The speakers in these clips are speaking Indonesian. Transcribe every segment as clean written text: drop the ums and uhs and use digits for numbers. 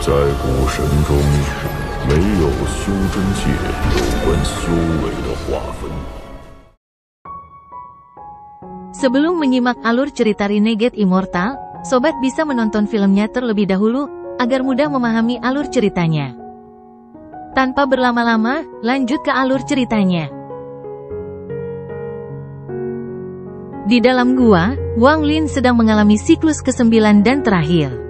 在古神中，没有修真界有关修为的划分。Sebelum menyimak alur cerita Renegade Immortal, sobat bisa menonton filmnya terlebih dahulu, agar mudah memahami alur ceritanya. Tanpa berlama-lama, lanjut ke alur ceritanya. Di dalam gua, Wang Lin sedang mengalami siklus ke-9 dan terakhir.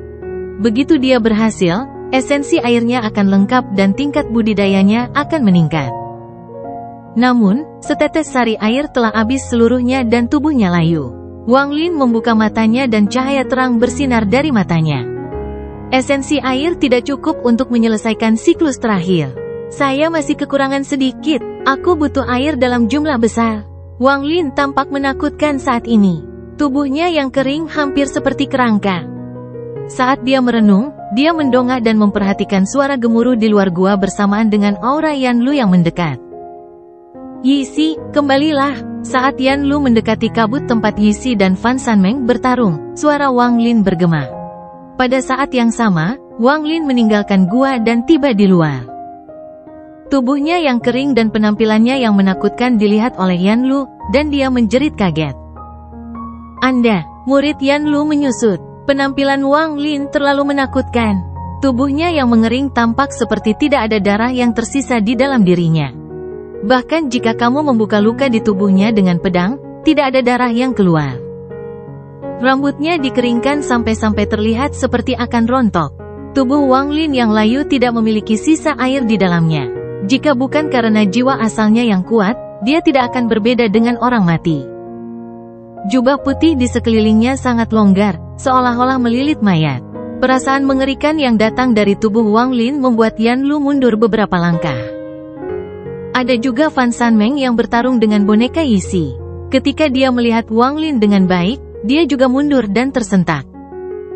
Begitu dia berhasil, esensi airnya akan lengkap dan tingkat budidayanya akan meningkat. Namun, setetes sari air telah habis seluruhnya dan tubuhnya layu. Wang Lin membuka matanya dan cahaya terang bersinar dari matanya. Esensi air tidak cukup untuk menyelesaikan siklus terakhir. Saya masih kekurangan sedikit, aku butuh air dalam jumlah besar. Wang Lin tampak menakutkan saat ini. Tubuhnya yang kering hampir seperti kerangka. Saat dia merenung, dia mendongak dan memperhatikan suara gemuruh di luar gua bersamaan dengan aura Yan Lu yang mendekat. Yisi, kembalilah. Saat Yan Lu mendekati kabut tempat Yisi dan Fan Sanmeng bertarung, suara Wang Lin bergema. Pada saat yang sama, Wang Lin meninggalkan gua dan tiba di luar. Tubuhnya yang kering dan penampilannya yang menakutkan dilihat oleh Yan Lu, dan dia menjerit kaget. Anda, murid Yan Lu menyusut. Penampilan Wang Lin terlalu menakutkan. Tubuhnya yang mengering tampak seperti tidak ada darah yang tersisa di dalam dirinya. Bahkan jika kamu membuka luka di tubuhnya dengan pedang, tidak ada darah yang keluar. Rambutnya dikeringkan sampai-sampai terlihat seperti akan rontok. Tubuh Wang Lin yang layu tidak memiliki sisa air di dalamnya. Jika bukan karena jiwa asalnya yang kuat, dia tidak akan berbeda dengan orang mati. Jubah putih di sekelilingnya sangat longgar, seolah-olah melilit mayat. Perasaan mengerikan yang datang dari tubuh Wang Lin membuat Yan Lu mundur beberapa langkah. Ada juga Fan Sanmeng yang bertarung dengan boneka Yisi. Ketika dia melihat Wang Lin dengan baik, dia juga mundur dan tersentak.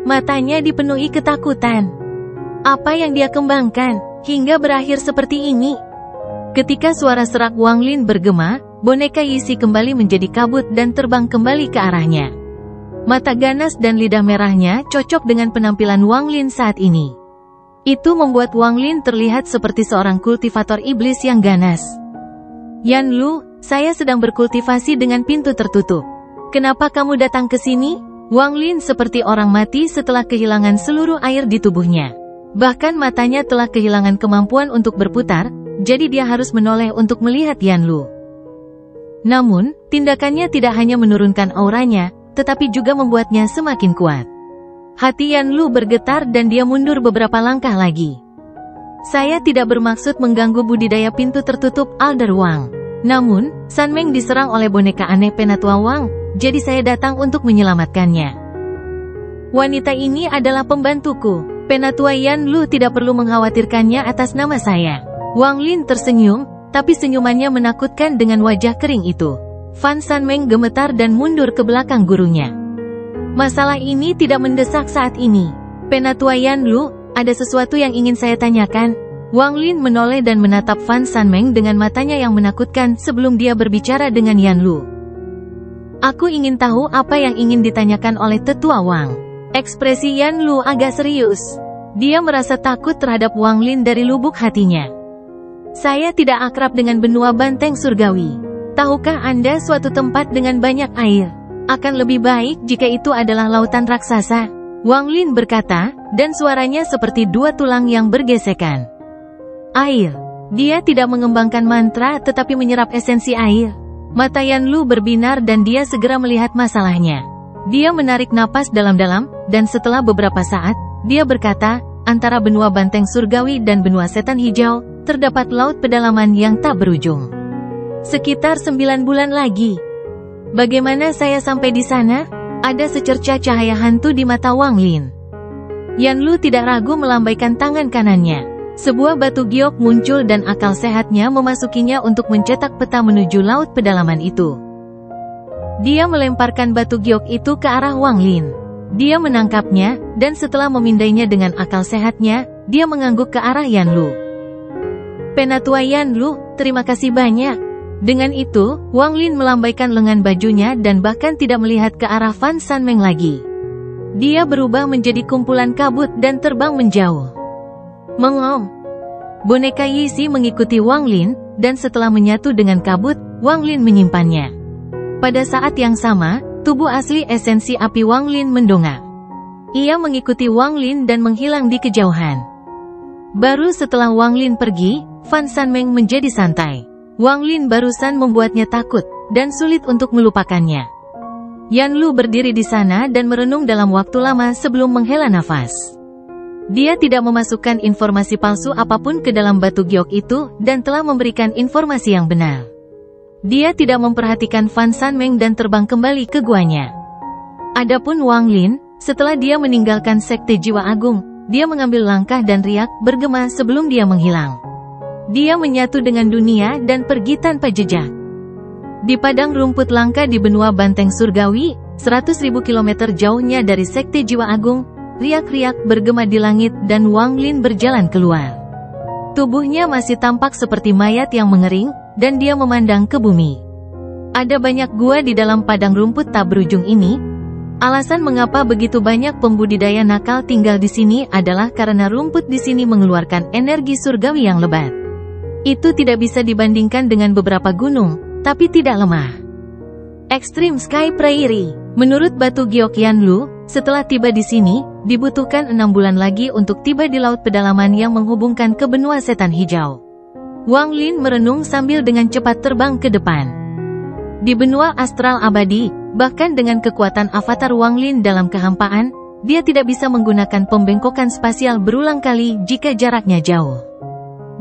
Matanya dipenuhi ketakutan. Apa yang dia kembangkan, hingga berakhir seperti ini? Ketika suara serak Wang Lin bergema, boneka Yisi kembali menjadi kabut dan terbang kembali ke arahnya. Mata ganas dan lidah merahnya cocok dengan penampilan Wang Lin saat ini. Itu membuat Wang Lin terlihat seperti seorang kultivator iblis yang ganas. Yan Lu, saya sedang berkultivasi dengan pintu tertutup. Kenapa kamu datang ke sini? Wang Lin seperti orang mati setelah kehilangan seluruh air di tubuhnya. Bahkan matanya telah kehilangan kemampuan untuk berputar, jadi dia harus menoleh untuk melihat Yan Lu. Namun, tindakannya tidak hanya menurunkan auranya, tetapi juga membuatnya semakin kuat. Hati Yan Lu bergetar dan dia mundur beberapa langkah lagi. Saya tidak bermaksud mengganggu budidaya pintu tertutup Alder Wang. Namun, Sanmeng diserang oleh boneka aneh Penatua Wang, jadi saya datang untuk menyelamatkannya. Wanita ini adalah pembantuku. Penatua Yan Lu tidak perlu mengkhawatirkannya atas nama saya. Wang Lin tersenyum, tapi senyumannya menakutkan dengan wajah kering itu. Fan Sanmeng gemetar dan mundur ke belakang gurunya. Masalah ini tidak mendesak saat ini. Penatua Yan Lu, ada sesuatu yang ingin saya tanyakan. Wang Lin menoleh dan menatap Fan Sanmeng dengan matanya yang menakutkan sebelum dia berbicara dengan Yan Lu. Aku ingin tahu apa yang ingin ditanyakan oleh tetua Wang. Ekspresi Yan Lu agak serius. Dia merasa takut terhadap Wang Lin dari lubuk hatinya. Saya tidak akrab dengan benua banteng surgawi. Tahukah Anda suatu tempat dengan banyak air? Akan lebih baik jika itu adalah lautan raksasa. Wang Lin berkata, dan suaranya seperti dua tulang yang bergesekan. Air. Dia tidak mengembangkan mantra tetapi menyerap esensi air. Mata Yan Lu berbinar dan dia segera melihat masalahnya. Dia menarik napas dalam-dalam, dan setelah beberapa saat, dia berkata, antara benua banteng surgawi dan benua setan hijau, terdapat laut pedalaman yang tak berujung. Sekitar 9 bulan lagi. Bagaimana saya sampai di sana? Ada secercah cahaya hantu di mata Wang Lin. Yan Lu tidak ragu melambaikan tangan kanannya. Sebuah batu giok muncul dan akal sehatnya memasukinya untuk mencetak peta menuju laut pedalaman itu. Dia melemparkan batu giok itu ke arah Wang Lin. Dia menangkapnya, dan setelah memindainya dengan akal sehatnya, dia mengangguk ke arah Yan Lu. Penatua Yan Lu, terima kasih banyak. Dengan itu, Wang Lin melambaikan lengan bajunya dan bahkan tidak melihat ke arah Fan Sanmeng lagi. Dia berubah menjadi kumpulan kabut dan terbang menjauh. Mengom. Boneka Yixi mengikuti Wang Lin, dan setelah menyatu dengan kabut, Wang Lin menyimpannya. Pada saat yang sama, tubuh asli esensi api Wang Lin mendongak. Ia mengikuti Wang Lin dan menghilang di kejauhan. Baru setelah Wang Lin pergi, Fan Sanmeng menjadi santai. Wang Lin barusan membuatnya takut, dan sulit untuk melupakannya. Yan Lu berdiri di sana dan merenung dalam waktu lama sebelum menghela nafas. Dia tidak memasukkan informasi palsu apapun ke dalam batu giok itu, dan telah memberikan informasi yang benar. Dia tidak memperhatikan Fan Sanmeng dan terbang kembali ke guanya. Adapun Wang Lin, setelah dia meninggalkan Sekte Jiwa Agung, dia mengambil langkah dan riak bergema sebelum dia menghilang. Dia menyatu dengan dunia dan pergi tanpa jejak. Di padang rumput langka di benua Banteng Surgawi, 100.000 kilometer jauhnya dari Sekte Jiwa Agung, riak-riak bergema di langit dan Wang Lin berjalan keluar. Tubuhnya masih tampak seperti mayat yang mengering, dan dia memandang ke bumi. Ada banyak gua di dalam padang rumput tak berujung ini. Alasan mengapa begitu banyak pembudidaya nakal tinggal di sini adalah karena rumput di sini mengeluarkan energi surgawi yang lebat. Itu tidak bisa dibandingkan dengan beberapa gunung, tapi tidak lemah. Extreme Sky Prairie. Menurut batu giok Yan Lu, setelah tiba di sini, dibutuhkan 6 bulan lagi untuk tiba di laut pedalaman yang menghubungkan ke benua setan hijau. Wang Lin merenung sambil dengan cepat terbang ke depan. Di benua astral abadi, bahkan dengan kekuatan avatar Wang Lin dalam kehampaan, dia tidak bisa menggunakan pembengkokan spasial berulang kali jika jaraknya jauh.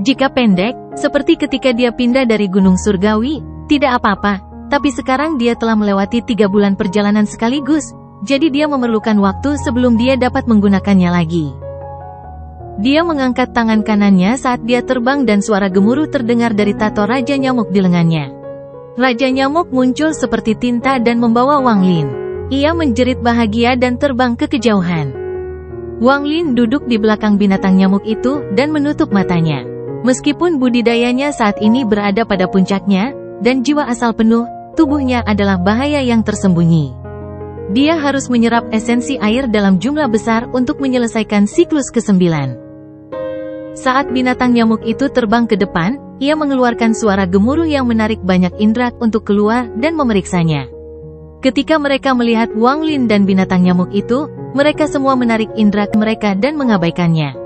Jika pendek, seperti ketika dia pindah dari Gunung Surgawi, tidak apa-apa, tapi sekarang dia telah melewati 3 bulan perjalanan sekaligus, jadi dia memerlukan waktu sebelum dia dapat menggunakannya lagi. Dia mengangkat tangan kanannya saat dia terbang dan suara gemuruh terdengar dari tato Raja Nyamuk di lengannya. Raja Nyamuk muncul seperti tinta dan membawa Wang Lin. Ia menjerit bahagia dan terbang ke kejauhan. Wang Lin duduk di belakang binatang nyamuk itu dan menutup matanya. Meskipun budidayanya saat ini berada pada puncaknya, dan jiwa asal penuh, tubuhnya adalah bahaya yang tersembunyi. Dia harus menyerap esensi air dalam jumlah besar untuk menyelesaikan siklus ke-9. Saat binatang nyamuk itu terbang ke depan, ia mengeluarkan suara gemuruh yang menarik banyak indera untuk keluar dan memeriksanya. Ketika mereka melihat Wang Lin dan binatang nyamuk itu, mereka semua menarik indera mereka dan mengabaikannya.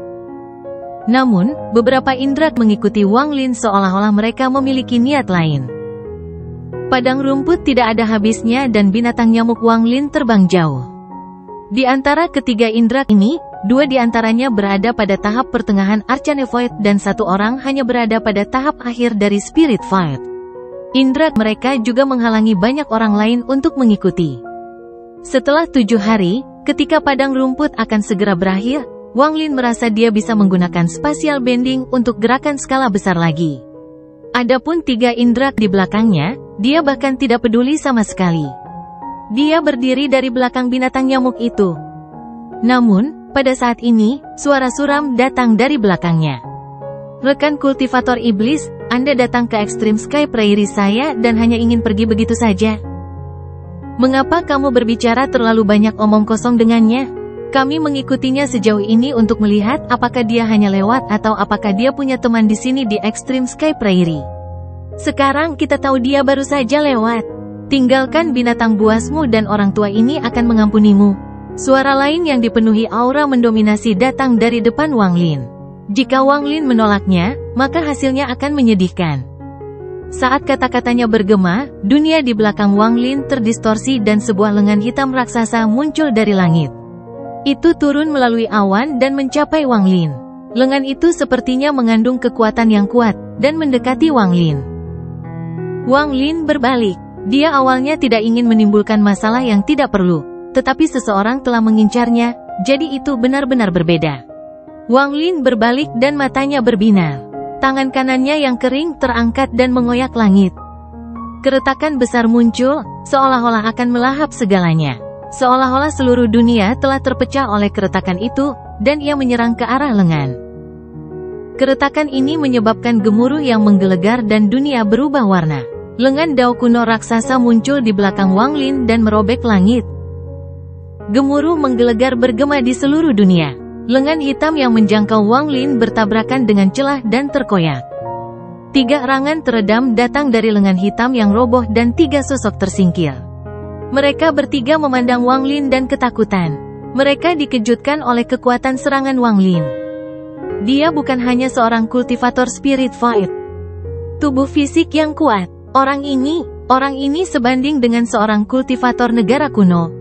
Namun, beberapa indera mengikuti Wang Lin seolah-olah mereka memiliki niat lain. Padang rumput tidak ada habisnya dan binatang nyamuk Wang Lin terbang jauh. Di antara ketiga indera ini, 2 di antaranya berada pada tahap pertengahan Arcane Void dan 1 orang hanya berada pada tahap akhir dari Spirit Void. Indera mereka juga menghalangi banyak orang lain untuk mengikuti. Setelah 7 hari, ketika padang rumput akan segera berakhir, Wang Lin merasa dia bisa menggunakan spatial bending untuk gerakan skala besar lagi. Adapun 3 indera di belakangnya, dia bahkan tidak peduli sama sekali. Dia berdiri dari belakang binatang nyamuk itu. Namun, pada saat ini, suara suram datang dari belakangnya. Rekan kultivator iblis, Anda datang ke Extreme Sky Prairie saya dan hanya ingin pergi begitu saja. Mengapa kamu berbicara terlalu banyak omong kosong dengannya? Kami mengikutinya sejauh ini untuk melihat apakah dia hanya lewat atau apakah dia punya teman di sini di Extreme Sky Prairie. Sekarang kita tahu dia baru saja lewat. Tinggalkan binatang buasmu dan orang tua ini akan mengampunimu. Suara lain yang dipenuhi aura mendominasi datang dari depan Wang Lin. Jika Wang Lin menolaknya, maka hasilnya akan menyedihkan. Saat kata-katanya bergema, dunia di belakang Wang Lin terdistorsi dan sebuah lengan hitam raksasa muncul dari langit. Itu turun melalui awan dan mencapai Wang Lin. Lengan itu sepertinya mengandung kekuatan yang kuat, dan mendekati Wang Lin. Wang Lin berbalik. Dia awalnya tidak ingin menimbulkan masalah yang tidak perlu. Tetapi seseorang telah mengincarnya, jadi itu benar-benar berbeda. Wang Lin berbalik dan matanya berbinar. Tangan kanannya yang kering terangkat dan mengoyak langit. Keretakan besar muncul, seolah-olah akan melahap segalanya. Seolah-olah seluruh dunia telah terpecah oleh keretakan itu, dan ia menyerang ke arah lengan. Keretakan ini menyebabkan gemuruh yang menggelegar dan dunia berubah warna. Lengan dao kuno raksasa muncul di belakang Wang Lin dan merobek langit. Gemuruh menggelegar bergema di seluruh dunia. Lengan hitam yang menjangkau Wang Lin bertabrakan dengan celah dan terkoyak. 3 erangan teredam datang dari lengan hitam yang roboh dan 3 sosok tersingkir. Mereka bertiga memandang Wang Lin dan ketakutan. Mereka dikejutkan oleh kekuatan serangan Wang Lin. Dia bukan hanya seorang kultivator spirit void. Tubuh fisik yang kuat. Orang ini sebanding dengan seorang kultivator negara kuno.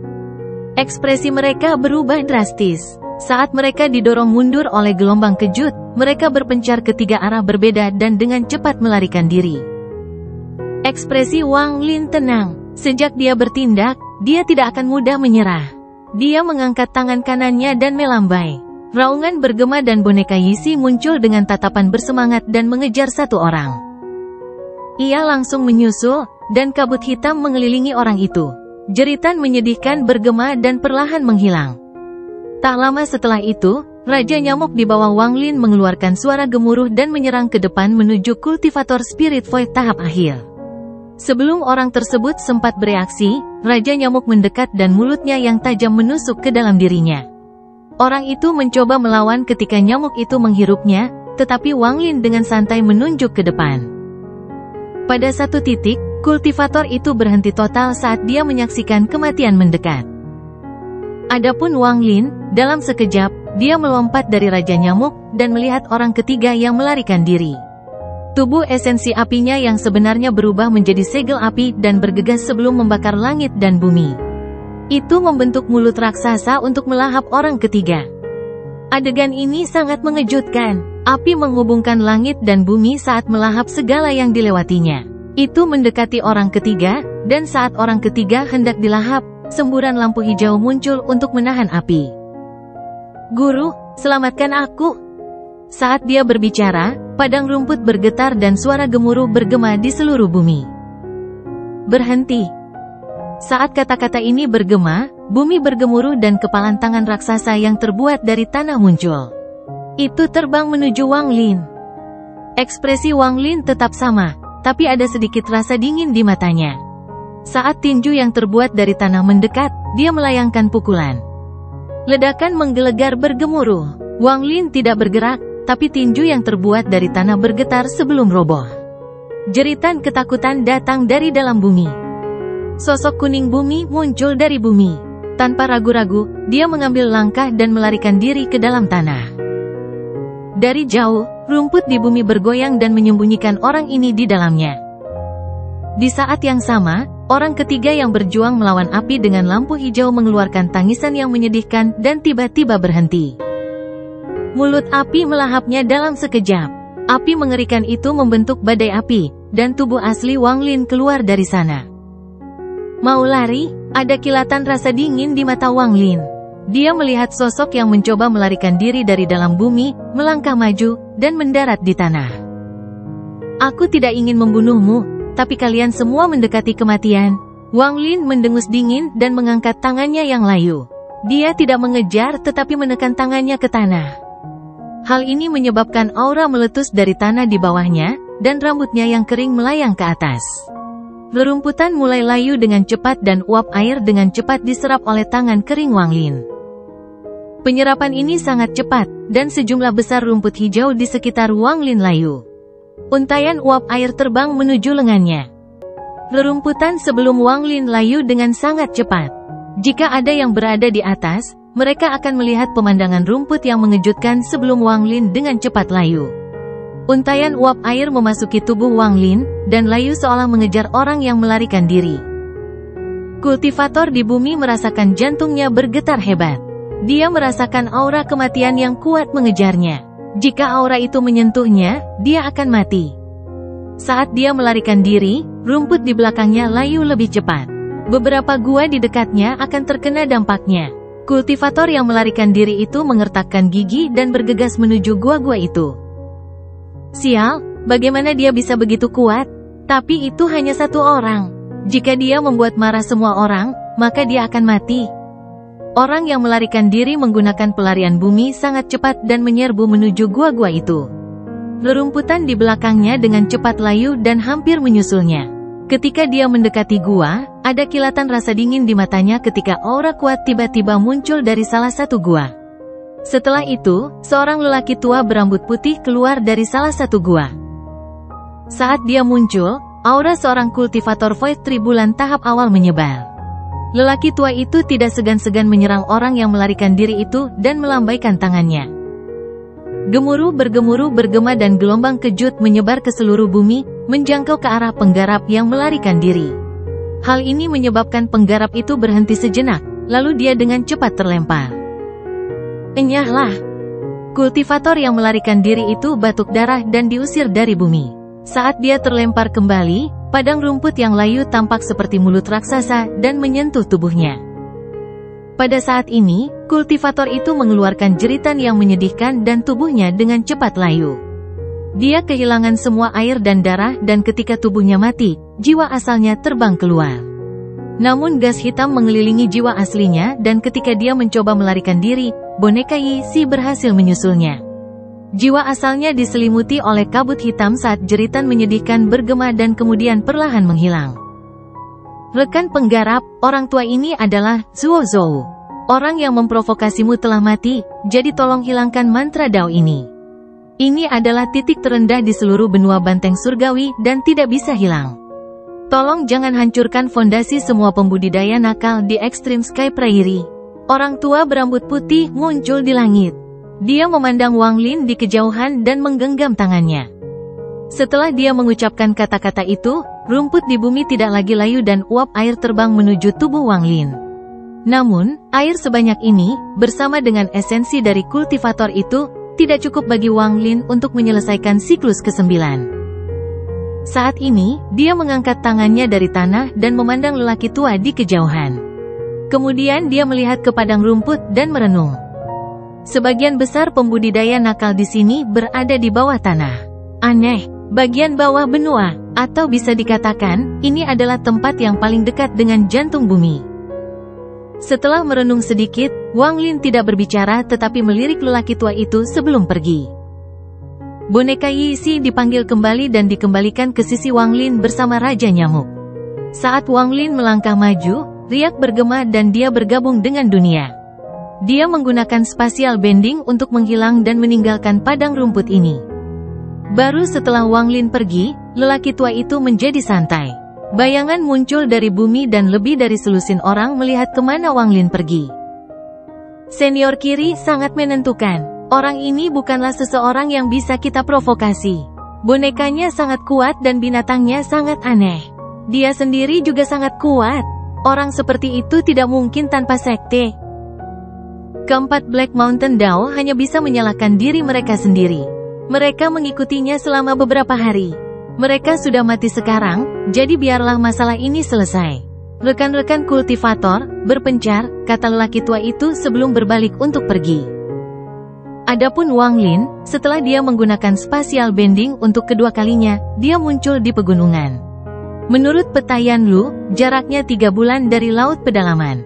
Ekspresi mereka berubah drastis. Saat mereka didorong mundur oleh gelombang kejut, mereka berpencar ke 3 arah berbeda dan dengan cepat melarikan diri. Ekspresi Wang Lin tenang. Sejak dia bertindak, dia tidak akan mudah menyerah. Dia mengangkat tangan kanannya dan melambai. Raungan bergema dan boneka Yisi muncul dengan tatapan bersemangat dan mengejar satu orang. Ia langsung menyusul, dan kabut hitam mengelilingi orang itu. Jeritan menyedihkan bergema dan perlahan menghilang. Tak lama setelah itu, Raja Nyamuk di bawah Wang Lin mengeluarkan suara gemuruh dan menyerang ke depan menuju kultivator Spirit Void tahap akhir. Sebelum orang tersebut sempat bereaksi, Raja Nyamuk mendekat dan mulutnya yang tajam menusuk ke dalam dirinya. Orang itu mencoba melawan ketika nyamuk itu menghirupnya, tetapi Wang Lin dengan santai menunjuk ke depan. Pada satu titik, kultivator itu berhenti total saat dia menyaksikan kematian mendekat. Adapun Wang Lin, dalam sekejap, dia melompat dari Raja Nyamuk, dan melihat orang ketiga yang melarikan diri. Tubuh esensi apinya yang sebenarnya berubah menjadi segel api dan bergegas sebelum membakar langit dan bumi. Itu membentuk mulut raksasa untuk melahap orang ketiga. Adegan ini sangat mengejutkan. Api menghubungkan langit dan bumi saat melahap segala yang dilewatinya. Itu mendekati orang ketiga, dan saat orang ketiga hendak dilahap, semburan lampu hijau muncul untuk menahan api. "Guru, selamatkan aku!" Saat dia berbicara, padang rumput bergetar dan suara gemuruh bergema di seluruh bumi. "Berhenti!" Saat kata-kata ini bergema, bumi bergemuruh dan kepalan tangan raksasa yang terbuat dari tanah muncul. Itu terbang menuju Wang Lin. Ekspresi Wang Lin tetap sama, tapi ada sedikit rasa dingin di matanya. Saat tinju yang terbuat dari tanah mendekat, dia melayangkan pukulan. Ledakan menggelegar bergemuruh. Wang Lin tidak bergerak, tapi tinju yang terbuat dari tanah bergetar sebelum roboh. Jeritan ketakutan datang dari dalam bumi. Sosok kuning bumi muncul dari bumi. Tanpa ragu-ragu, dia mengambil langkah dan melarikan diri ke dalam tanah. Dari jauh, rumput di bumi bergoyang dan menyembunyikan orang ini di dalamnya. Di saat yang sama, orang ketiga yang berjuang melawan api dengan lampu hijau mengeluarkan tangisan yang menyedihkan dan tiba-tiba berhenti. Mulut api melahapnya dalam sekejap. Api mengerikan itu membentuk badai api, dan tubuh asli Wang Lin keluar dari sana. Mau lari? Ada kilatan rasa dingin di mata Wang Lin. Dia melihat sosok yang mencoba melarikan diri dari dalam bumi, melangkah maju, dan mendarat di tanah. "Aku tidak ingin membunuhmu, tapi kalian semua mendekati kematian." Wang Lin mendengus dingin dan mengangkat tangannya yang layu. Dia tidak mengejar tetapi menekan tangannya ke tanah. Hal ini menyebabkan aura meletus dari tanah di bawahnya, dan rambutnya yang kering melayang ke atas. Rerumputan mulai layu dengan cepat dan uap air dengan cepat diserap oleh tangan kering Wang Lin. Penyerapan ini sangat cepat, dan sejumlah besar rumput hijau di sekitar Wang Lin layu. Untaian uap air terbang menuju lengannya. Rerumputan sebelum Wang Lin layu dengan sangat cepat. Jika ada yang berada di atas, mereka akan melihat pemandangan rumput yang mengejutkan sebelum Wang Lin dengan cepat layu. Untaian uap air memasuki tubuh Wang Lin, dan layu seolah mengejar orang yang melarikan diri. Kultivator di bumi merasakan jantungnya bergetar hebat. Dia merasakan aura kematian yang kuat mengejarnya. Jika aura itu menyentuhnya, dia akan mati. Saat dia melarikan diri, rumput di belakangnya layu lebih cepat. Beberapa gua di dekatnya akan terkena dampaknya. Kultivator yang melarikan diri itu mengertakkan gigi dan bergegas menuju gua-gua itu. Sial, bagaimana dia bisa begitu kuat? Tapi itu hanya satu orang. Jika dia membuat marah semua orang, maka dia akan mati. Orang yang melarikan diri menggunakan pelarian bumi sangat cepat dan menyerbu menuju gua-gua itu. Rerumputan di belakangnya dengan cepat layu dan hampir menyusulnya. Ketika dia mendekati gua, ada kilatan rasa dingin di matanya ketika aura kuat tiba-tiba muncul dari salah satu gua. Setelah itu, seorang lelaki tua berambut putih keluar dari salah satu gua. Saat dia muncul, aura seorang kultivator Void Tribulan tahap awal menyebar. Lelaki tua itu tidak segan-segan menyerang orang yang melarikan diri itu dan melambaikan tangannya. Gemuruh bergema dan gelombang kejut menyebar ke seluruh bumi, menjangkau ke arah penggarap yang melarikan diri. Hal ini menyebabkan penggarap itu berhenti sejenak, lalu dia dengan cepat terlempar. Enyahlah! Kultivator yang melarikan diri itu batuk darah dan diusir dari bumi. Saat dia terlempar kembali, padang rumput yang layu tampak seperti mulut raksasa dan menyentuh tubuhnya. Pada saat ini, kultivator itu mengeluarkan jeritan yang menyedihkan dan tubuhnya dengan cepat layu. Dia kehilangan semua air dan darah dan ketika tubuhnya mati, jiwa asalnya terbang keluar. Namun gas hitam mengelilingi jiwa aslinya dan ketika dia mencoba melarikan diri, boneka Yi berhasil menyusulnya. Jiwa asalnya diselimuti oleh kabut hitam saat jeritan menyedihkan bergema dan kemudian perlahan menghilang. Rekan penggarap, orang tua ini adalah Zuo Zhou. Orang yang memprovokasimu telah mati, jadi tolong hilangkan mantra Dao ini. Ini adalah titik terendah di seluruh benua banteng surgawi dan tidak bisa hilang. Tolong jangan hancurkan fondasi semua pembudidaya nakal di Extreme Sky Prairie. Orang tua berambut putih muncul di langit. Dia memandang Wang Lin di kejauhan dan menggenggam tangannya. Setelah dia mengucapkan kata-kata itu, rumput di bumi tidak lagi layu dan uap air terbang menuju tubuh Wang Lin. Namun, air sebanyak ini, bersama dengan esensi dari kultivator itu, tidak cukup bagi Wang Lin untuk menyelesaikan siklus ke-9. Saat ini, dia mengangkat tangannya dari tanah dan memandang lelaki tua di kejauhan. Kemudian dia melihat ke padang rumput dan merenung. Sebagian besar pembudidaya nakal di sini berada di bawah tanah. Aneh, bagian bawah benua, atau bisa dikatakan, ini adalah tempat yang paling dekat dengan jantung bumi. Setelah merenung sedikit, Wang Lin tidak berbicara tetapi melirik lelaki tua itu sebelum pergi. Boneka Yi dipanggil kembali dan dikembalikan ke sisi Wang Lin bersama Raja Nyamuk. Saat Wang Lin melangkah maju, riak bergema dan dia bergabung dengan dunia. Dia menggunakan spatial bending untuk menghilang dan meninggalkan padang rumput ini. Baru setelah Wang Lin pergi, lelaki tua itu menjadi santai. Bayangan muncul dari bumi dan lebih dari selusin orang melihat kemana Wang Lin pergi. Senior kiri sangat menentukan. Orang ini bukanlah seseorang yang bisa kita provokasi. Bonekanya sangat kuat dan binatangnya sangat aneh. Dia sendiri juga sangat kuat. Orang seperti itu tidak mungkin tanpa sekte. Keempat Black Mountain Dao hanya bisa menyalahkan diri mereka sendiri. Mereka mengikutinya selama beberapa hari. Mereka sudah mati sekarang, jadi biarlah masalah ini selesai. Rekan-rekan kultivator, berpencar, kata lelaki tua itu sebelum berbalik untuk pergi. Adapun Wang Lin, setelah dia menggunakan spatial bending untuk kedua kalinya, dia muncul di pegunungan. Menurut peta Yanlu, jaraknya 3 bulan dari laut pedalaman.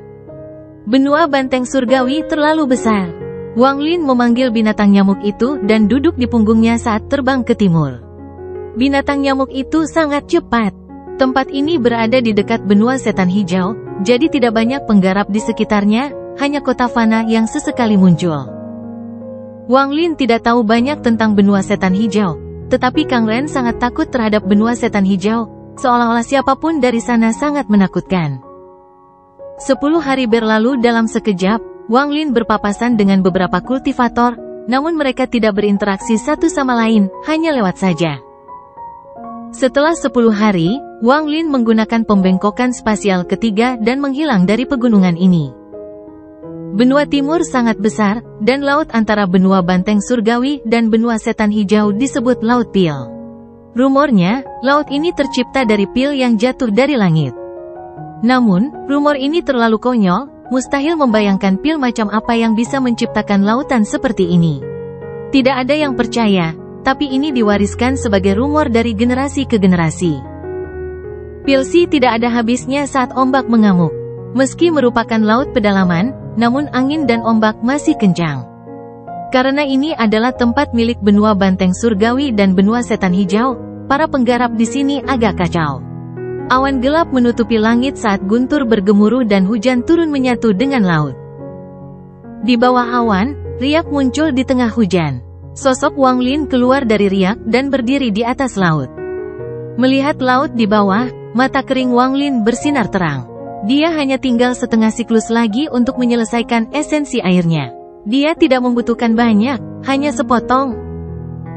Benua banteng surgawi terlalu besar. Wang Lin memanggil binatang nyamuk itu dan duduk di punggungnya saat terbang ke timur. Binatang nyamuk itu sangat cepat. Tempat ini berada di dekat benua setan hijau, jadi tidak banyak penggarap di sekitarnya, hanya kota fana yang sesekali muncul. Wang Lin tidak tahu banyak tentang benua setan hijau, tetapi Kang Ren sangat takut terhadap benua setan hijau, seolah-olah siapapun dari sana sangat menakutkan. 10 hari berlalu dalam sekejap, Wang Lin berpapasan dengan beberapa kultivator, namun mereka tidak berinteraksi satu sama lain, hanya lewat saja. Setelah 10 hari, Wang Lin menggunakan pembengkokan spasial ketiga dan menghilang dari pegunungan ini. Benua timur sangat besar, dan laut antara benua banteng surgawi dan benua setan hijau disebut Laut Pil. Rumornya, laut ini tercipta dari pil yang jatuh dari langit. Namun, rumor ini terlalu konyol, mustahil membayangkan pil macam apa yang bisa menciptakan lautan seperti ini. Tidak ada yang percaya, tapi ini diwariskan sebagai rumor dari generasi ke generasi. Pilsi tidak ada habisnya saat ombak mengamuk. Meski merupakan laut pedalaman, namun angin dan ombak masih kencang. Karena ini adalah tempat milik benua banteng surgawi dan benua setan hijau, para penggarap di sini agak kacau. Awan gelap menutupi langit saat guntur bergemuruh dan hujan turun menyatu dengan laut. Di bawah awan, riak muncul di tengah hujan. Sosok Wang Lin keluar dari riak dan berdiri di atas laut. Melihat laut di bawah, mata kering Wang Lin bersinar terang. Dia hanya tinggal setengah siklus lagi untuk menyelesaikan esensi airnya. Dia tidak membutuhkan banyak, hanya sepotong.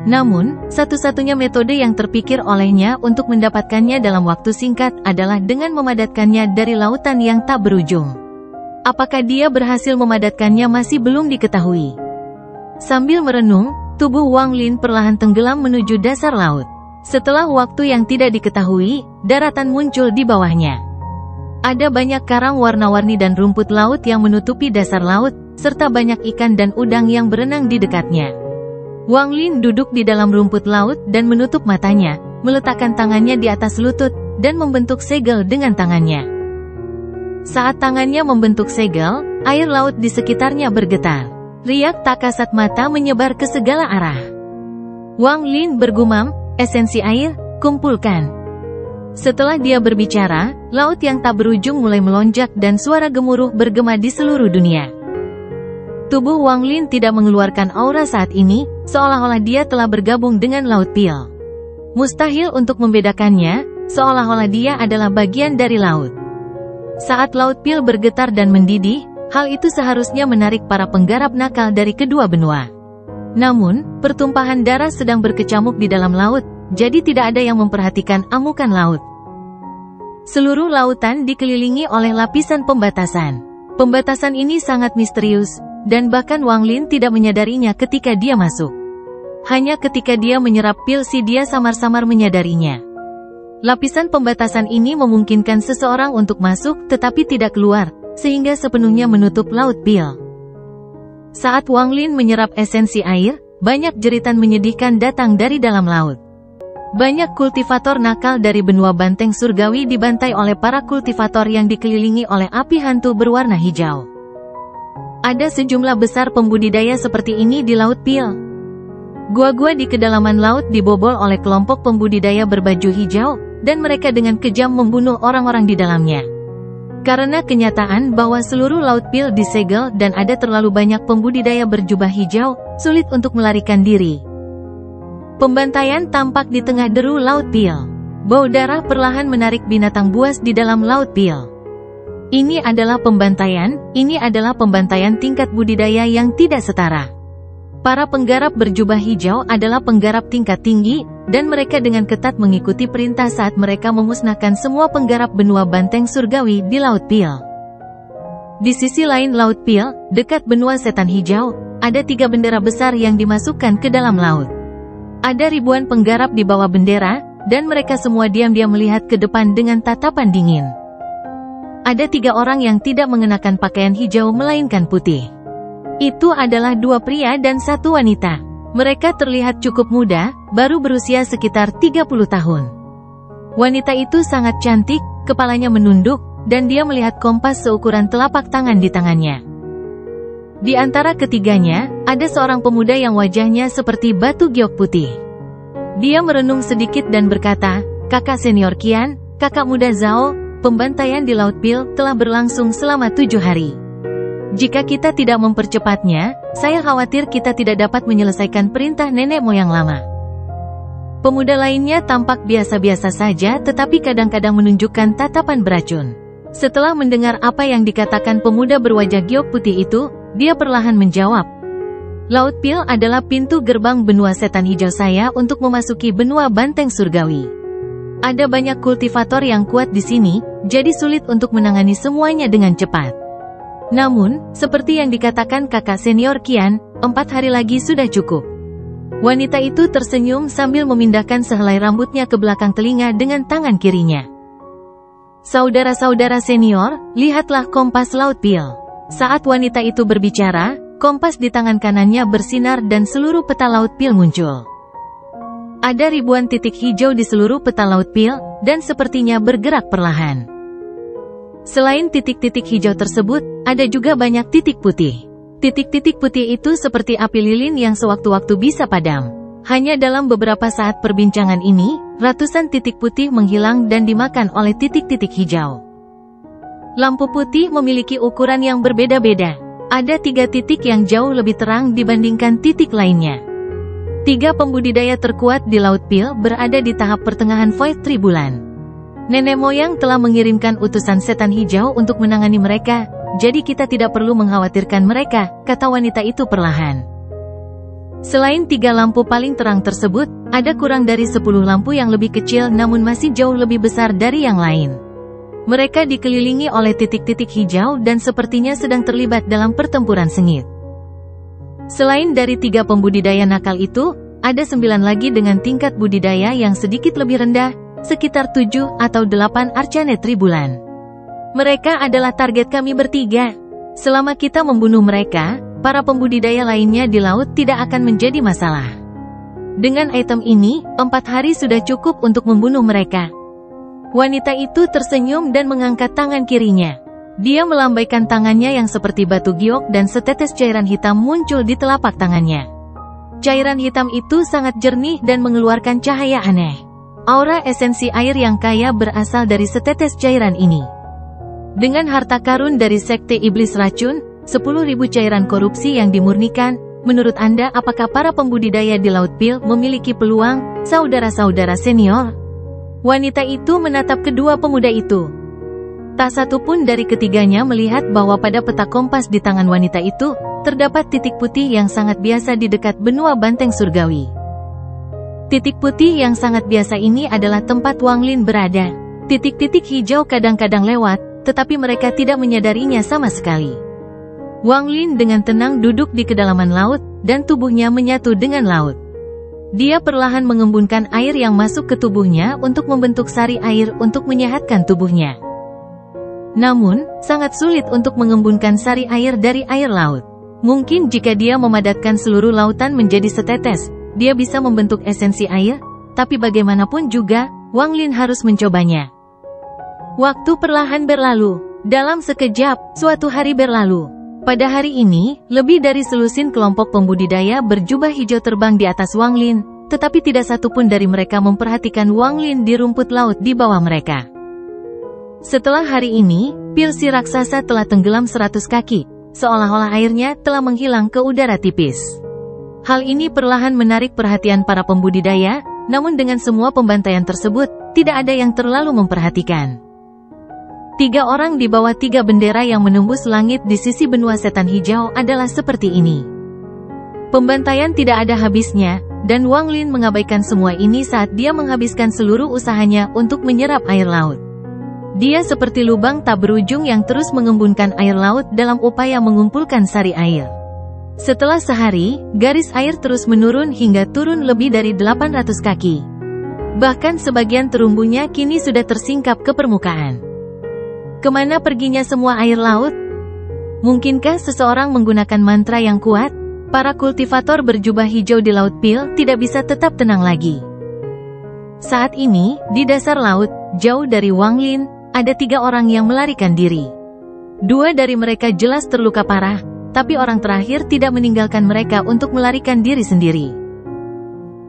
Namun, satu-satunya metode yang terpikir olehnya untuk mendapatkannya dalam waktu singkat adalah dengan memadatkannya dari lautan yang tak berujung. Apakah dia berhasil memadatkannya masih belum diketahui. Sambil merenung, tubuh Wang Lin perlahan tenggelam menuju dasar laut. Setelah waktu yang tidak diketahui, daratan muncul di bawahnya. Ada banyak karang warna-warni dan rumput laut yang menutupi dasar laut, serta banyak ikan dan udang yang berenang di dekatnya. Wang Lin duduk di dalam rumput laut dan menutup matanya, meletakkan tangannya di atas lutut, dan membentuk segel dengan tangannya. Saat tangannya membentuk segel, air laut di sekitarnya bergetar. Riak tak kasat mata menyebar ke segala arah. Wang Lin bergumam, esensi air, kumpulkan. Setelah dia berbicara, laut yang tak berujung mulai melonjak dan suara gemuruh bergema di seluruh dunia. Tubuh Wang Lin tidak mengeluarkan aura saat ini, seolah-olah dia telah bergabung dengan Laut Pil. Mustahil untuk membedakannya, seolah-olah dia adalah bagian dari laut. Saat Laut Pil bergetar dan mendidih, hal itu seharusnya menarik para penggarap nakal dari kedua benua. Namun, pertumpahan darah sedang berkecamuk di dalam laut, jadi tidak ada yang memperhatikan amukan laut. Seluruh lautan dikelilingi oleh lapisan pembatasan. Pembatasan ini sangat misterius, dan bahkan Wang Lin tidak menyadarinya ketika dia masuk. Hanya ketika dia menyerap pil si dia samar-samar menyadarinya. Lapisan pembatasan ini memungkinkan seseorang untuk masuk tetapi tidak keluar, sehingga sepenuhnya menutup laut pil. Saat Wang Lin menyerap esensi air, banyak jeritan menyedihkan datang dari dalam laut. Banyak kultivator nakal dari benua banteng surgawi dibantai oleh para kultivator yang dikelilingi oleh api hantu berwarna hijau. Ada sejumlah besar pembudidaya seperti ini di Laut Pil. Gua-gua di kedalaman laut dibobol oleh kelompok pembudidaya berbaju hijau, dan mereka dengan kejam membunuh orang-orang di dalamnya. Karena kenyataan bahwa seluruh Laut Pil disegel dan ada terlalu banyak pembudidaya berjubah hijau, sulit untuk melarikan diri. Pembantaian tampak di tengah deru Laut Pil. Bau darah perlahan menarik binatang buas di dalam Laut Pil. Ini adalah pembantaian tingkat budidaya yang tidak setara. Para penggarap berjubah hijau adalah penggarap tingkat tinggi, dan mereka dengan ketat mengikuti perintah saat mereka memusnahkan semua penggarap benua banteng surgawi di Laut Pil. Di sisi lain Laut Pil, dekat benua setan hijau, ada 3 bendera besar yang dimasukkan ke dalam laut. Ada ribuan penggarap di bawah bendera, dan mereka semua diam-diam melihat ke depan dengan tatapan dingin. Ada 3 orang yang tidak mengenakan pakaian hijau melainkan putih. Itu adalah 2 pria dan 1 wanita. Mereka terlihat cukup muda, baru berusia sekitar 30 tahun. Wanita itu sangat cantik, kepalanya menunduk, dan dia melihat kompas seukuran telapak tangan di tangannya. Di antara ketiganya, ada seorang pemuda yang wajahnya seperti batu giok putih. Dia merenung sedikit dan berkata, "Kakak senior Qian, kakak muda Zhao, pembantaian di Laut Pil telah berlangsung selama 7 hari. Jika kita tidak mempercepatnya, saya khawatir kita tidak dapat menyelesaikan perintah nenek moyang lama." Pemuda lainnya tampak biasa-biasa saja tetapi kadang-kadang menunjukkan tatapan beracun. Setelah mendengar apa yang dikatakan pemuda berwajah giok putih itu, dia perlahan menjawab, "Laut Pil adalah pintu gerbang benua setan hijau saya untuk memasuki benua banteng surgawi. Ada banyak kultivator yang kuat di sini, jadi sulit untuk menangani semuanya dengan cepat. Namun, seperti yang dikatakan kakak senior Qian, 4 hari lagi sudah cukup." Wanita itu tersenyum sambil memindahkan sehelai rambutnya ke belakang telinga dengan tangan kirinya. "Saudara-saudara senior, lihatlah kompas Laut Pil." Saat wanita itu berbicara, kompas di tangan kanannya bersinar dan seluruh peta Laut Pil muncul. Ada ribuan titik hijau di seluruh peta Laut Pil, dan sepertinya bergerak perlahan. Selain titik-titik hijau tersebut, ada juga banyak titik putih. Titik-titik putih itu seperti api lilin yang sewaktu-waktu bisa padam. Hanya dalam beberapa saat perbincangan ini, ratusan titik putih menghilang dan dimakan oleh titik-titik hijau. Lampu putih memiliki ukuran yang berbeda-beda. Ada 3 titik yang jauh lebih terang dibandingkan titik lainnya. 3 pembudidaya terkuat di Laut Pil berada di tahap pertengahan Void Tribulan. Nenek moyang telah mengirimkan utusan setan hijau untuk menangani mereka, jadi kita tidak perlu mengkhawatirkan mereka, kata wanita itu perlahan. Selain 3 lampu paling terang tersebut, ada kurang dari 10 lampu yang lebih kecil namun masih jauh lebih besar dari yang lain. Mereka dikelilingi oleh titik-titik hijau dan sepertinya sedang terlibat dalam pertempuran sengit. Selain dari 3 pembudidaya nakal itu, ada 9 lagi dengan tingkat budidaya yang sedikit lebih rendah, sekitar 7 atau 8 arcane tribulan. Mereka adalah target kami bertiga. Selama kita membunuh mereka, para pembudidaya lainnya di laut tidak akan menjadi masalah. Dengan item ini, 4 hari sudah cukup untuk membunuh mereka. Wanita itu tersenyum dan mengangkat tangan kirinya. Dia melambaikan tangannya yang seperti batu giok dan setetes cairan hitam muncul di telapak tangannya. Cairan hitam itu sangat jernih dan mengeluarkan cahaya aneh. Aura esensi air yang kaya berasal dari setetes cairan ini. Dengan harta karun dari Sekte Iblis Racun, 10.000 cairan korupsi yang dimurnikan, menurut Anda apakah para pembudidaya di Laut Pil memiliki peluang, saudara-saudara senior? Wanita itu menatap kedua pemuda itu. Tak satu pun dari ketiganya melihat bahwa pada peta kompas di tangan wanita itu, terdapat titik putih yang sangat biasa di dekat benua banteng surgawi. Titik putih yang sangat biasa ini adalah tempat Wang Lin berada. Titik-titik hijau kadang-kadang lewat, tetapi mereka tidak menyadarinya sama sekali. Wang Lin dengan tenang duduk di kedalaman laut, dan tubuhnya menyatu dengan laut. Dia perlahan mengembunkan air yang masuk ke tubuhnya untuk membentuk sari air untuk menyehatkan tubuhnya. Namun, sangat sulit untuk mengembunkan sari air dari air laut. Mungkin jika dia memadatkan seluruh lautan menjadi setetes, dia bisa membentuk esensi air, tapi bagaimanapun juga, Wang Lin harus mencobanya. Waktu perlahan berlalu. Dalam sekejap, suatu hari berlalu. Pada hari ini, lebih dari selusin kelompok pembudidaya berjubah hijau terbang di atas Wang Lin, tetapi tidak satu pun dari mereka memperhatikan Wang Lin di rumput laut di bawah mereka. Setelah hari ini, pil si raksasa telah tenggelam 100 kaki, seolah-olah airnya telah menghilang ke udara tipis. Hal ini perlahan menarik perhatian para pembudidaya, namun dengan semua pembantaian tersebut, tidak ada yang terlalu memperhatikan. 3 orang di bawah 3 bendera yang menembus langit di sisi benua setan hijau adalah seperti ini. Pembantaian tidak ada habisnya, dan Wang Lin mengabaikan semua ini saat dia menghabiskan seluruh usahanya untuk menyerap air laut. Dia seperti lubang tak berujung yang terus mengembunkan air laut dalam upaya mengumpulkan sari air. Setelah sehari, garis air terus menurun hingga turun lebih dari 800 kaki. Bahkan sebagian terumbunya kini sudah tersingkap ke permukaan. Kemana perginya semua air laut? Mungkinkah seseorang menggunakan mantra yang kuat? Para kultivator berjubah hijau di Laut Pil tidak bisa tetap tenang lagi. Saat ini, di dasar laut, jauh dari Wang Lin, ada 3 orang yang melarikan diri. 2 dari mereka jelas terluka parah, tapi orang terakhir tidak meninggalkan mereka untuk melarikan diri sendiri.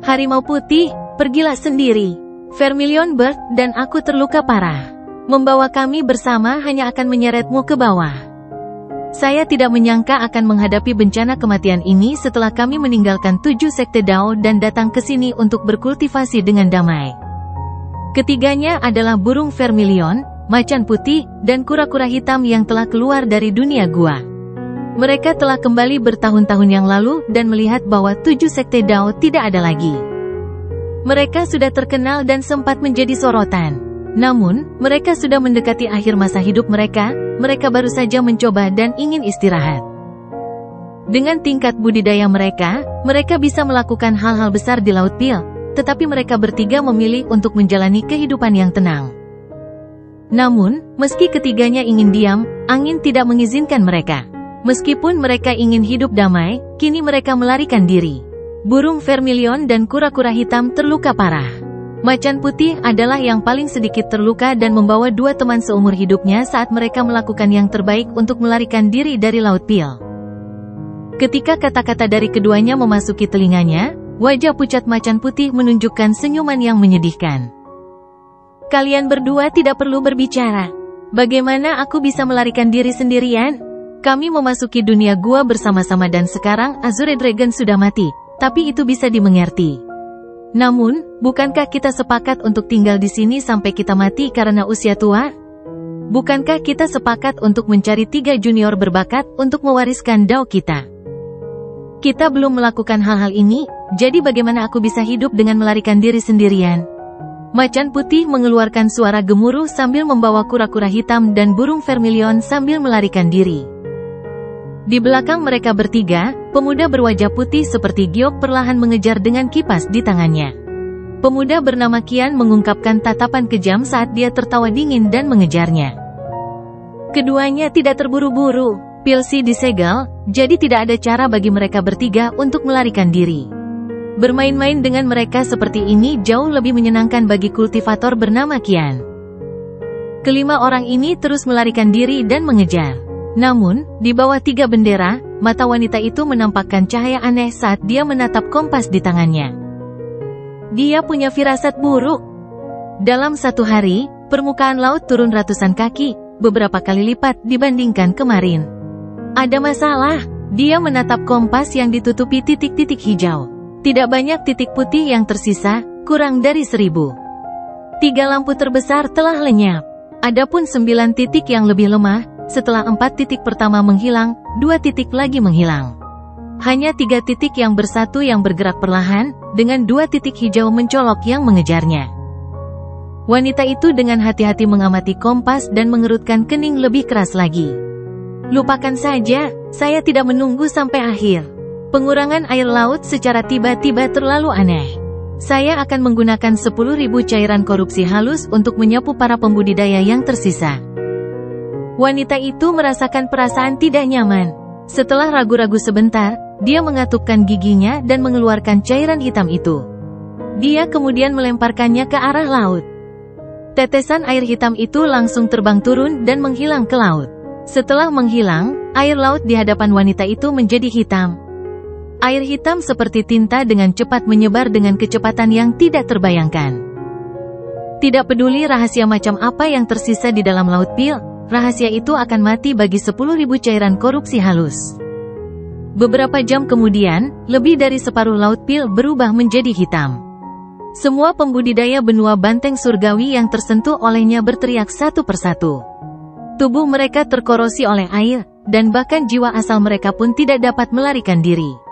Harimau putih, pergilah sendiri. Vermilion Bird dan aku terluka parah. Membawa kami bersama hanya akan menyeretmu ke bawah. Saya tidak menyangka akan menghadapi bencana kematian ini setelah kami meninggalkan 7 sekte Dao dan datang ke sini untuk berkultivasi dengan damai. Ketiganya adalah burung vermilion, macan putih, dan kura-kura hitam yang telah keluar dari dunia gua. Mereka telah kembali bertahun-tahun yang lalu dan melihat bahwa 7 sekte Dao tidak ada lagi. Mereka sudah terkenal dan sempat menjadi sorotan. Namun, mereka sudah mendekati akhir masa hidup mereka baru saja mencoba dan ingin istirahat. Dengan tingkat budidaya mereka bisa melakukan hal-hal besar di Laut Pil, tetapi mereka bertiga memilih untuk menjalani kehidupan yang tenang. Namun, meski ketiganya ingin diam, angin tidak mengizinkan mereka. Meskipun mereka ingin hidup damai, kini mereka melarikan diri. Burung vermilion dan kura-kura hitam terluka parah. Macan putih adalah yang paling sedikit terluka dan membawa 2 teman seumur hidupnya saat mereka melakukan yang terbaik untuk melarikan diri dari Laut Pil. Ketika kata-kata dari keduanya memasuki telinganya, wajah pucat macan putih menunjukkan senyuman yang menyedihkan. Kalian berdua tidak perlu berbicara. Bagaimana aku bisa melarikan diri sendirian? Kami memasuki dunia gua bersama-sama dan sekarang Azure Dragon sudah mati, tapi itu bisa dimengerti. Namun, bukankah kita sepakat untuk tinggal di sini sampai kita mati karena usia tua? Bukankah kita sepakat untuk mencari 3 junior berbakat untuk mewariskan Dao kita? Kita belum melakukan hal-hal ini, jadi bagaimana aku bisa hidup dengan melarikan diri sendirian? Macan putih mengeluarkan suara gemuruh sambil membawa kura-kura hitam dan burung vermilion sambil melarikan diri. Di belakang mereka bertiga, pemuda berwajah putih seperti giok perlahan mengejar dengan kipas di tangannya. Pemuda bernama Qian mengungkapkan tatapan kejam saat dia tertawa dingin dan mengejarnya. Keduanya tidak terburu-buru, pilsi disegel, jadi tidak ada cara bagi mereka bertiga untuk melarikan diri. Bermain-main dengan mereka seperti ini jauh lebih menyenangkan bagi kultivator bernama Qian. Kelima orang ini terus melarikan diri dan mengejar. Namun, di bawah 3 bendera, mata wanita itu menampakkan cahaya aneh saat dia menatap kompas di tangannya. Dia punya firasat buruk. Dalam satu hari, permukaan laut turun ratusan kaki, beberapa kali lipat dibandingkan kemarin. Ada masalah. Dia menatap kompas yang ditutupi titik-titik hijau. Tidak banyak titik putih yang tersisa, kurang dari 1000. 3 lampu terbesar telah lenyap. Adapun 9 titik yang lebih lemah, setelah 4 titik pertama menghilang, 2 titik lagi menghilang. Hanya 3 titik yang bersatu yang bergerak perlahan, dengan 2 titik hijau mencolok yang mengejarnya. Wanita itu dengan hati-hati mengamati kompas dan mengerutkan kening lebih keras lagi. Lupakan saja, saya tidak menunggu sampai akhir. Pengurangan air laut secara tiba-tiba terlalu aneh. Saya akan menggunakan 10.000 cairan korupsi halus untuk menyapu para pembudidaya yang tersisa. Wanita itu merasakan perasaan tidak nyaman. Setelah ragu-ragu sebentar, dia mengatupkan giginya dan mengeluarkan cairan hitam itu. Dia kemudian melemparkannya ke arah laut. Tetesan air hitam itu langsung terbang turun dan menghilang ke laut. Setelah menghilang, air laut di hadapan wanita itu menjadi hitam. Air hitam seperti tinta dengan cepat menyebar dengan kecepatan yang tidak terbayangkan. Tidak peduli rahasia macam apa yang tersisa di dalam laut pil, rahasia itu akan mati bagi 10.000 cairan korupsi halus. Beberapa jam kemudian, lebih dari separuh laut pil berubah menjadi hitam. Semua pembudidaya benua banteng surgawi yang tersentuh olehnya berteriak satu persatu. Tubuh mereka terkorosi oleh air, dan bahkan jiwa asal mereka pun tidak dapat melarikan diri.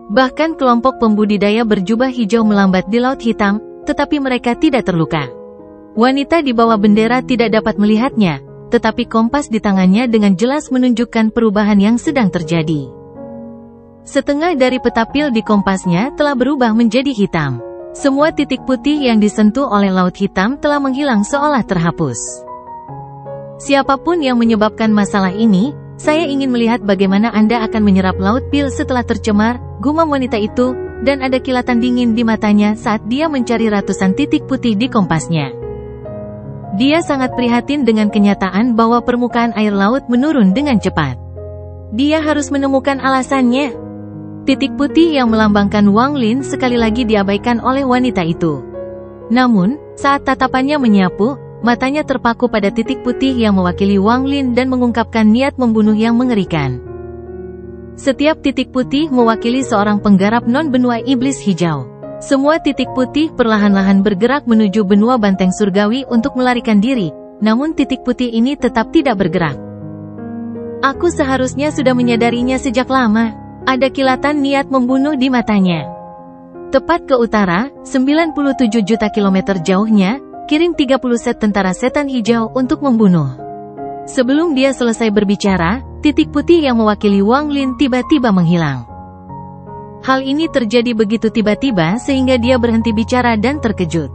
Bahkan kelompok pembudidaya berjubah hijau melambat di laut hitam, tetapi mereka tidak terluka. Wanita di bawah bendera tidak dapat melihatnya, tetapi kompas di tangannya dengan jelas menunjukkan perubahan yang sedang terjadi. Setengah dari peta pil di kompasnya telah berubah menjadi hitam. Semua titik putih yang disentuh oleh laut hitam telah menghilang seolah terhapus. Siapapun yang menyebabkan masalah ini, saya ingin melihat bagaimana Anda akan menyerap laut pil setelah tercemar, gumam wanita itu, dan ada kilatan dingin di matanya saat dia mencari ratusan titik putih di kompasnya. Dia sangat prihatin dengan kenyataan bahwa permukaan air laut menurun dengan cepat. Dia harus menemukan alasannya. Titik putih yang melambangkan Wang Lin sekali lagi diabaikan oleh wanita itu. Namun, saat tatapannya menyapu, matanya terpaku pada titik putih yang mewakili Wang Lin dan mengungkapkan niat membunuh yang mengerikan. Setiap titik putih mewakili seorang penggarap non-benua iblis hijau. Semua titik putih perlahan-lahan bergerak menuju benua banteng surgawi untuk melarikan diri, namun titik putih ini tetap tidak bergerak. Aku seharusnya sudah menyadarinya sejak lama. Ada kilatan niat membunuh di matanya. Tepat ke utara, 97 juta kilometer jauhnya, kirim 30 set tentara setan hijau untuk membunuh. Sebelum dia selesai berbicara, titik putih yang mewakili Wang Lin tiba-tiba menghilang. Hal ini terjadi begitu tiba-tiba sehingga dia berhenti bicara dan terkejut.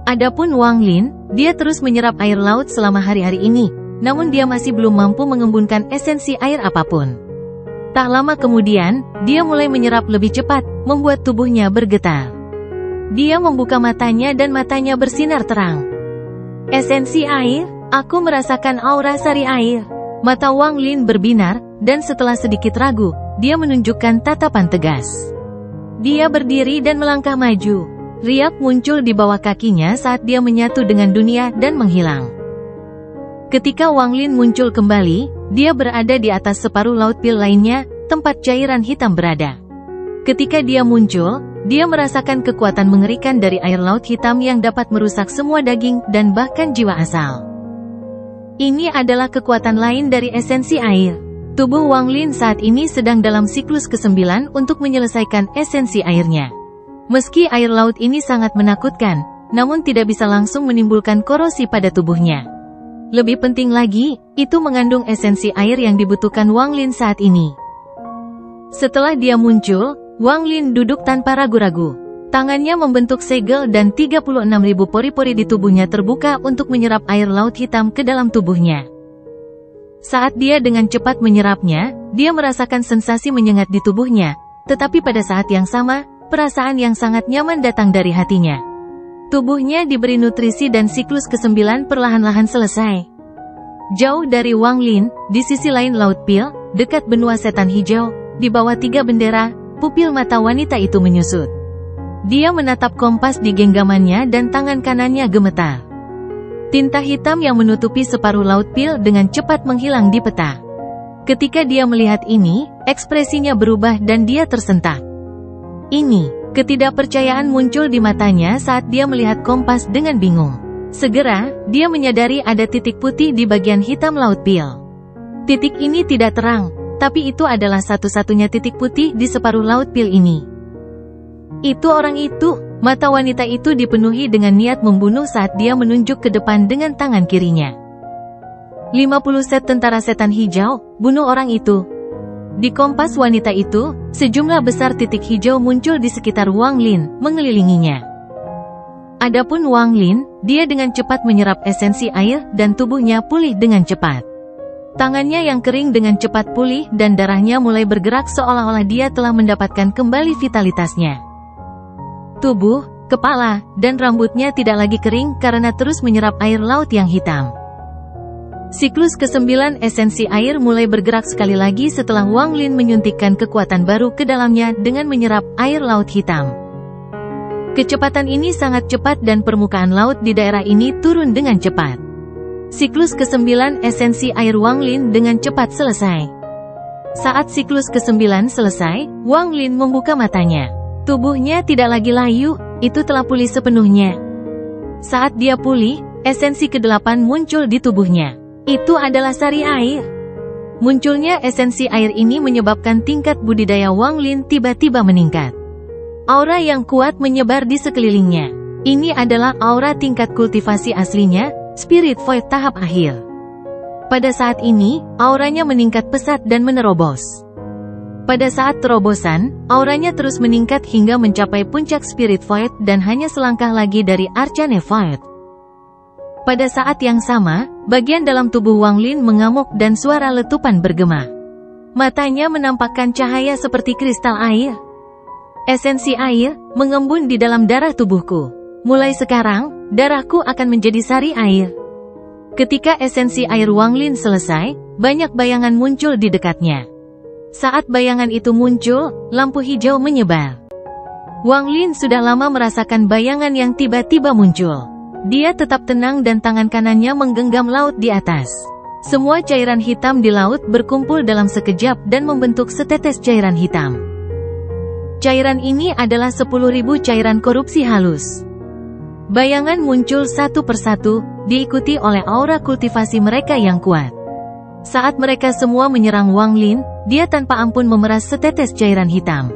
Adapun Wang Lin, dia terus menyerap air laut selama hari-hari ini, namun dia masih belum mampu mengembunkan esensi air apapun. Tak lama kemudian, dia mulai menyerap lebih cepat, membuat tubuhnya bergetar. Dia membuka matanya dan matanya bersinar terang. Esensi air? Aku merasakan aura sari air. Mata Wang Lin berbinar, dan setelah sedikit ragu, dia menunjukkan tatapan tegas. Dia berdiri dan melangkah maju. Riak muncul di bawah kakinya saat dia menyatu dengan dunia dan menghilang. Ketika Wang Lin muncul kembali, dia berada di atas separuh laut pil lainnya, tempat cairan hitam berada. Ketika dia muncul, dia merasakan kekuatan mengerikan dari air laut hitam yang dapat merusak semua daging dan bahkan jiwa asal. Ini adalah kekuatan lain dari esensi air. Tubuh Wang Lin saat ini sedang dalam siklus ke-9 untuk menyelesaikan esensi airnya. Meski air laut ini sangat menakutkan, namun tidak bisa langsung menimbulkan korosi pada tubuhnya. Lebih penting lagi, itu mengandung esensi air yang dibutuhkan Wang Lin saat ini. Setelah dia muncul, Wang Lin duduk tanpa ragu-ragu. Tangannya membentuk segel dan 36.000 pori-pori di tubuhnya terbuka untuk menyerap air laut hitam ke dalam tubuhnya. Saat dia dengan cepat menyerapnya, dia merasakan sensasi menyengat di tubuhnya, tetapi pada saat yang sama, perasaan yang sangat nyaman datang dari hatinya. Tubuhnya diberi nutrisi dan siklus ke-9 perlahan-lahan selesai. Jauh dari Wang Lin, di sisi lain Laut Pil, dekat benua setan hijau, di bawah 3 bendera, pupil mata wanita itu menyusut. Dia menatap kompas di genggamannya dan tangan kanannya gemetar. Tinta hitam yang menutupi separuh Laut Pil dengan cepat menghilang di peta. Ketika dia melihat ini, ekspresinya berubah dan dia tersentak. Ketidakpercayaan muncul di matanya saat dia melihat kompas dengan bingung. Segera, dia menyadari ada titik putih di bagian hitam Laut Pil. Titik ini tidak terang, tapi itu adalah satu-satunya titik putih di separuh Laut Pil ini. Itu orang itu. Mata wanita itu dipenuhi dengan niat membunuh saat dia menunjuk ke depan dengan tangan kirinya. 50 set tentara setan hijau, bunuh orang itu. Di kompas wanita itu, sejumlah besar titik hijau muncul di sekitar Wang Lin, mengelilinginya. Adapun Wang Lin, dia dengan cepat menyerap esensi air dan tubuhnya pulih dengan cepat. Tangannya yang kering dengan cepat pulih dan darahnya mulai bergerak seolah-olah dia telah mendapatkan kembali vitalitasnya. Tubuh, kepala, dan rambutnya tidak lagi kering karena terus menyerap air laut yang hitam. Siklus ke-9 esensi air mulai bergerak sekali lagi setelah Wang Lin menyuntikkan kekuatan baru ke dalamnya dengan menyerap air laut hitam. Kecepatan ini sangat cepat dan permukaan laut di daerah ini turun dengan cepat. Siklus ke-9 esensi air Wang Lin dengan cepat selesai. Saat siklus ke-9 selesai, Wang Lin membuka matanya. Tubuhnya tidak lagi layu, itu telah pulih sepenuhnya. Saat dia pulih, esensi ke-8 muncul di tubuhnya. Itu adalah sari air. Munculnya esensi air ini menyebabkan tingkat budidaya Wang Lin tiba-tiba meningkat. Aura yang kuat menyebar di sekelilingnya. Ini adalah aura tingkat kultivasi aslinya, Spirit Void tahap akhir. Pada saat ini, auranya meningkat pesat dan menerobos. Pada saat terobosan, auranya terus meningkat hingga mencapai puncak Spirit Void dan hanya selangkah lagi dari Arcane Void. Pada saat yang sama, bagian dalam tubuh Wang Lin mengamuk dan suara letupan bergema. Matanya menampakkan cahaya seperti kristal air. Esensi air mengembun di dalam darah tubuhku. Mulai sekarang, darahku akan menjadi sari air. Ketika esensi air Wang Lin selesai, banyak bayangan muncul di dekatnya. Saat bayangan itu muncul, lampu hijau menyebar. Wang Lin sudah lama merasakan bayangan yang tiba-tiba muncul. Dia tetap tenang dan tangan kanannya menggenggam laut di atas. Semua cairan hitam di laut berkumpul dalam sekejap dan membentuk setetes cairan hitam. Cairan ini adalah 10.000 cairan korupsi halus. Bayangan muncul satu persatu, diikuti oleh aura kultivasi mereka yang kuat. Saat mereka semua menyerang Wang Lin, dia tanpa ampun memeras setetes cairan hitam.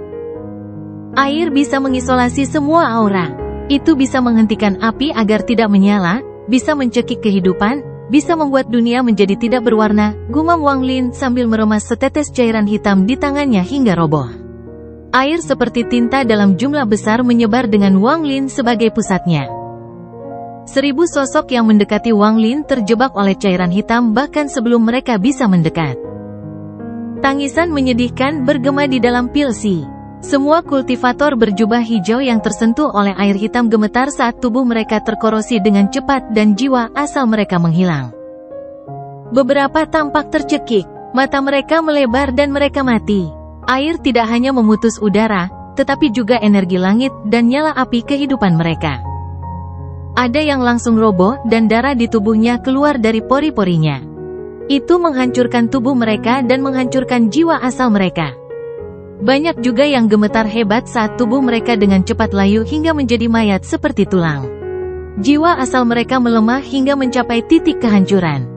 Air bisa mengisolasi semua aura. Itu bisa menghentikan api agar tidak menyala, bisa mencekik kehidupan, bisa membuat dunia menjadi tidak berwarna, gumam Wang Lin sambil meremas setetes cairan hitam di tangannya hingga roboh. Air seperti tinta dalam jumlah besar menyebar dengan Wang Lin sebagai pusatnya. 1000 sosok yang mendekati Wang Lin terjebak oleh cairan hitam bahkan sebelum mereka bisa mendekat. Tangisan menyedihkan bergema di dalam pilsi. Semua kultivator berjubah hijau yang tersentuh oleh air hitam gemetar saat tubuh mereka terkorosi dengan cepat dan jiwa asal mereka menghilang. Beberapa tampak tercekik, mata mereka melebar dan mereka mati. Air tidak hanya memutus udara, tetapi juga energi langit dan nyala api kehidupan mereka. Ada yang langsung roboh dan darah di tubuhnya keluar dari pori-porinya. Itu menghancurkan tubuh mereka dan menghancurkan jiwa asal mereka. Banyak juga yang gemetar hebat saat tubuh mereka dengan cepat layu hingga menjadi mayat seperti tulang. Jiwa asal mereka melemah hingga mencapai titik kehancuran.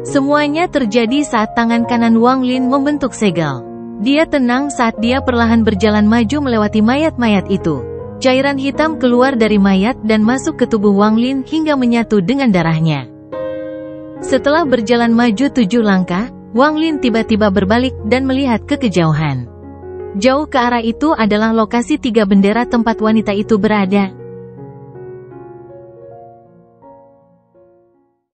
Semuanya terjadi saat tangan kanan Wang Lin membentuk segel. Dia tenang saat dia perlahan berjalan maju melewati mayat-mayat itu. Cairan hitam keluar dari mayat dan masuk ke tubuh Wang Lin hingga menyatu dengan darahnya. Setelah berjalan maju 7 langkah, Wang Lin tiba-tiba berbalik dan melihat ke kejauhan. Jauh ke arah itu adalah lokasi 3 bendera tempat wanita itu berada.